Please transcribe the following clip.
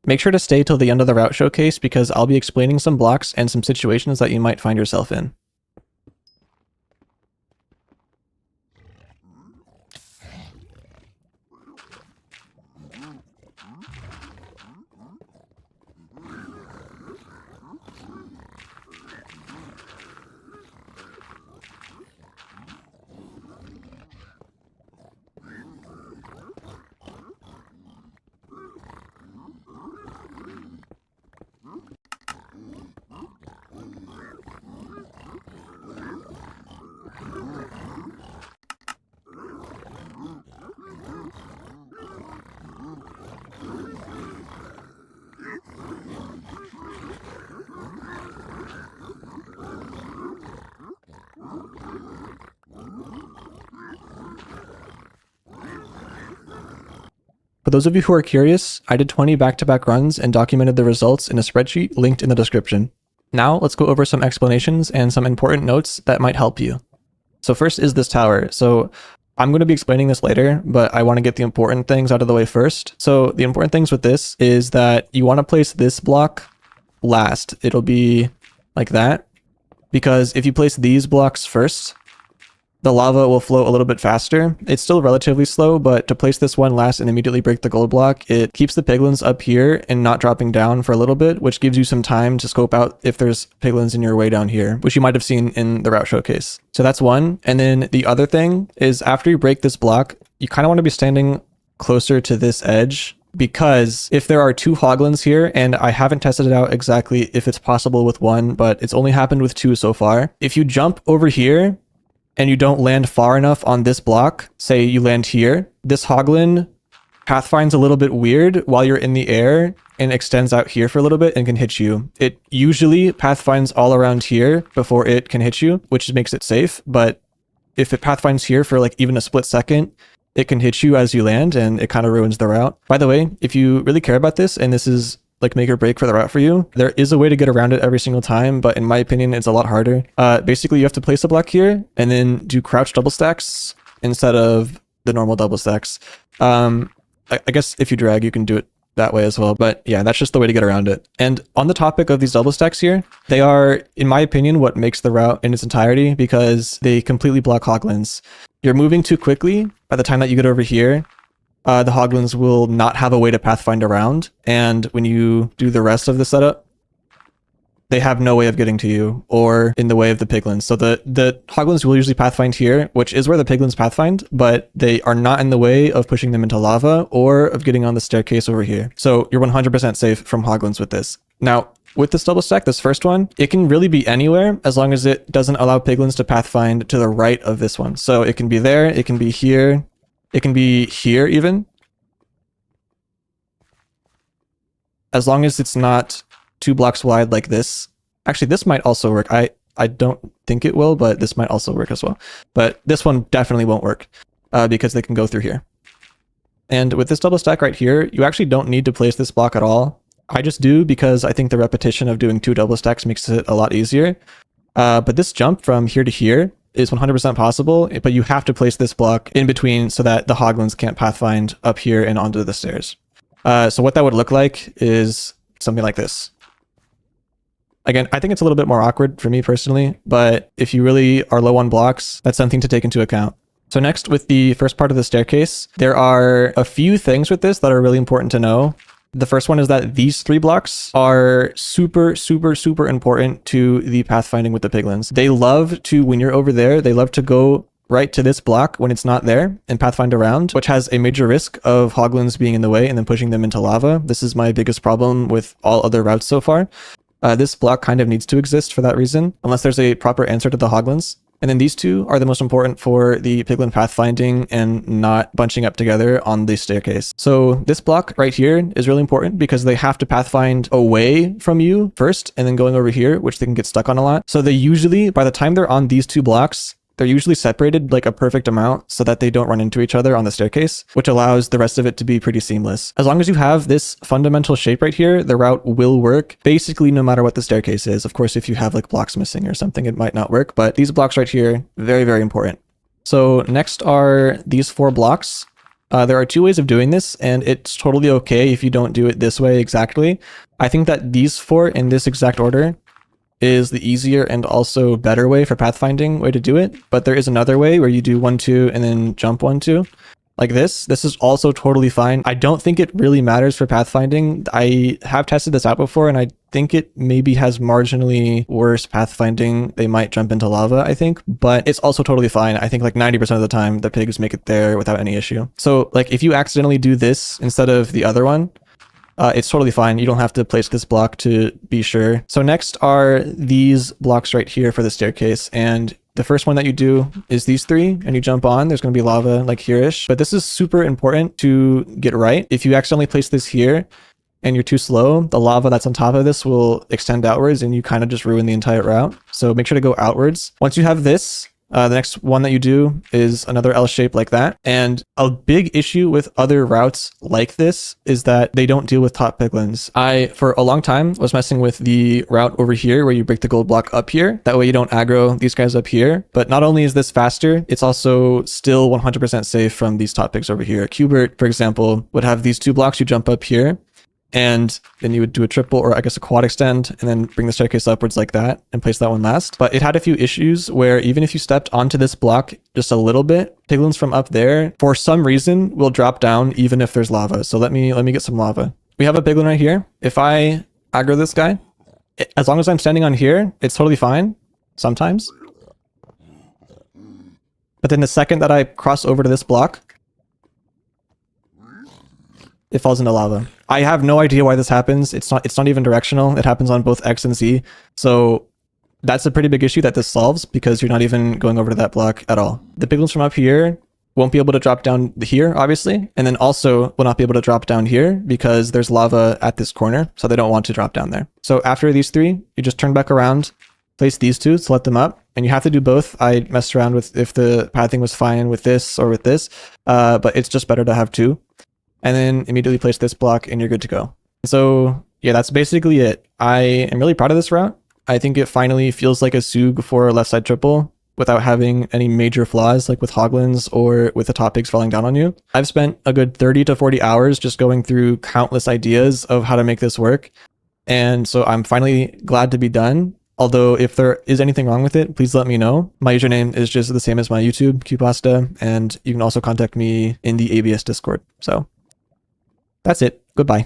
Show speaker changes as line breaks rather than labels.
Make sure to stay till the end of the route showcase because I'll be explaining some blocks and some situations that you might find yourself in. For those of you who are curious, I did 20 back-to-back runs and documented the results in a spreadsheet linked in the description. Now let's go over some explanations and some important notes that might help you. So first is this tower. So I'm going to be explaining this later, but I want to get the important things out of the way first. So the important things with this is that you want to place this block last. It'll be like that, because if you place these blocks first, the lava will flow a little bit faster. It's still relatively slow, but to place this one last and immediately break the gold block, it keeps the piglins up here and not dropping down for a little bit, which gives you some time to scope out if there's piglins in your way down here, which you might have seen in the route showcase. So that's one. And then the other thing is after you break this block, you kind of want to be standing closer to this edge, because if there are two hoglins here, and I haven't tested it out exactly if it's possible with one, but it's only happened with two so far. If you jump over here, and you don't land far enough on this block, say you land here, this hoglin pathfinds a little bit weird while you're in the air and extends out here for a little bit and can hit you. It usually pathfinds all around here before it can hit you, which makes it safe. But if it pathfinds here for like even a split second, it can hit you as you land and it kind of ruins the route. By the way, if you really care about this and this is like make or break for the route for you, there is a way to get around it every single time, but in my opinion, it's a lot harder. Basically, you have to place a block here and then do crouch double stacks instead of the normal double stacks. I guess if you drag, you can do it that way as well. But yeah, that's just the way to get around it. And on the topic of these double stacks here, they are, in my opinion, what makes the route in its entirety, because they completely block hoglins. You're moving too quickly by the time that you get over here. The hoglins will not have a way to pathfind around, and when you do the rest of the setup, they have no way of getting to you or in the way of the piglins. So the hoglins will usually pathfind here, which is where the piglins pathfind, but they are not in the way of pushing them into lava or of getting on the staircase over here. So you're 100% safe from hoglins with this. Now, with this double stack, this first one, it can really be anywhere as long as it doesn't allow piglins to pathfind to the right of this one. So it can be there, it can be here, it can be here even. As long as it's not 2 blocks wide like this. Actually, this might also work. I don't think it will, but this might also work as well. But this one definitely won't work because they can go through here. And with this double stack right here, you actually don't need to place this block at all. I just do because I think the repetition of doing 2 double stacks makes it a lot easier. But this jump from here to here is 100% possible, but you have to place this block in between so that the hoglins can't pathfind up here and onto the stairs. So what that would look like is something like this. Again, I think it's a little bit more awkward for me personally, but if you really are low on blocks, that's something to take into account. So next, with the first part of the staircase, there are a few things with this that are really important to know. The first one is that these 3 blocks are super, super, super important to the pathfinding with the piglins. They love to, when you're over there, they love to go right to this block when it's not there and pathfind around, which has a major risk of hoglins being in the way and then pushing them into lava. This is my biggest problem with all other routes so far. This block kind of needs to exist for that reason, unless there's a proper answer to the hoglins. And then these 2 are the most important for the piglin pathfinding and not bunching up together on the staircase. So this block right here is really important because they have to pathfind away from you first and then going over here, which they can get stuck on a lot. So they usually, by the time they're on these 2 blocks, they're usually separated like a perfect amount so that they don't run into each other on the staircase, which allows the rest of it to be pretty seamless. As long as you have this fundamental shape right here, the route will work basically no matter what the staircase is. Of course, if you have like blocks missing or something, it might not work, but these blocks right here, very, very important. So next are these 4 blocks. There are two ways of doing this, and it's totally okay if you don't do it this way exactly. I think that these four in this exact order is the easier and also better way for pathfinding way to do it. But there is another way where you do 1, 2, and then jump 1, 2. Like this. This is also totally fine. I don't think it really matters for pathfinding. I have tested this out before, and I think it maybe has marginally worse pathfinding. They might jump into lava, I think, but it's also totally fine. I think like 90% of the time, the pigs make it there without any issue. So like if you accidentally do this instead of the other one, it's totally fine. You don't have to place this block to be sure. So next are these blocks right here for the staircase, and the first one that you do is these three, and you jump on. There's going to be lava like here-ish, but this is super important to get right. If you accidentally place this here and you're too slow, the lava that's on top of this will extend outwards and you kind of just ruin the entire route. So make sure to go outwards. Once you have this, the next one that you do is another L shape like that. And a big issue with other routes like this is that they don't deal with top piglins. I, for a long time, was messing with the route over here where you break the gold block up here. That way you don't aggro these guys up here. But not only is this faster, it's also still 100% safe from these top pigs over here. Qbert, for example, would have these two blocks. You jump up here, and then you would do a triple, or I guess a quad extend, and then bring the staircase upwards like that and place that one last. But it had a few issues where even if you stepped onto this block just a little bit, piglins from up there, for some reason, will drop down even if there's lava. So let me get some lava. We have a piglin right here. If I aggro this guy, as long as I'm standing on here, it's totally fine sometimes. But then the second that I cross over to this block, it falls into lava. I have no idea why this happens. It's not even directional. It happens on both X and Z. So that's a pretty big issue that this solves, because you're not even going over to that block at all. The piglins from up here won't be able to drop down here, obviously, and then also will not be able to drop down here because there's lava at this corner, so they don't want to drop down there. So after these three, you just turn back around, place these two, select them up, and you have to do both. I messed around with if the pathing was fine with this or with this, but it's just better to have two. And then immediately place this block and you're good to go. So yeah, that's basically it. I am really proud of this route. I think it finally feels like a Sug for left side triple without having any major flaws like with hoglins or with the top pigs falling down on you. I've spent a good 30 to 40 hours just going through countless ideas of how to make this work. And so I'm finally glad to be done. Although if there is anything wrong with it, please let me know. My username is just the same as my YouTube, QPasta, and you can also contact me in the ABS Discord. So that's it. Goodbye.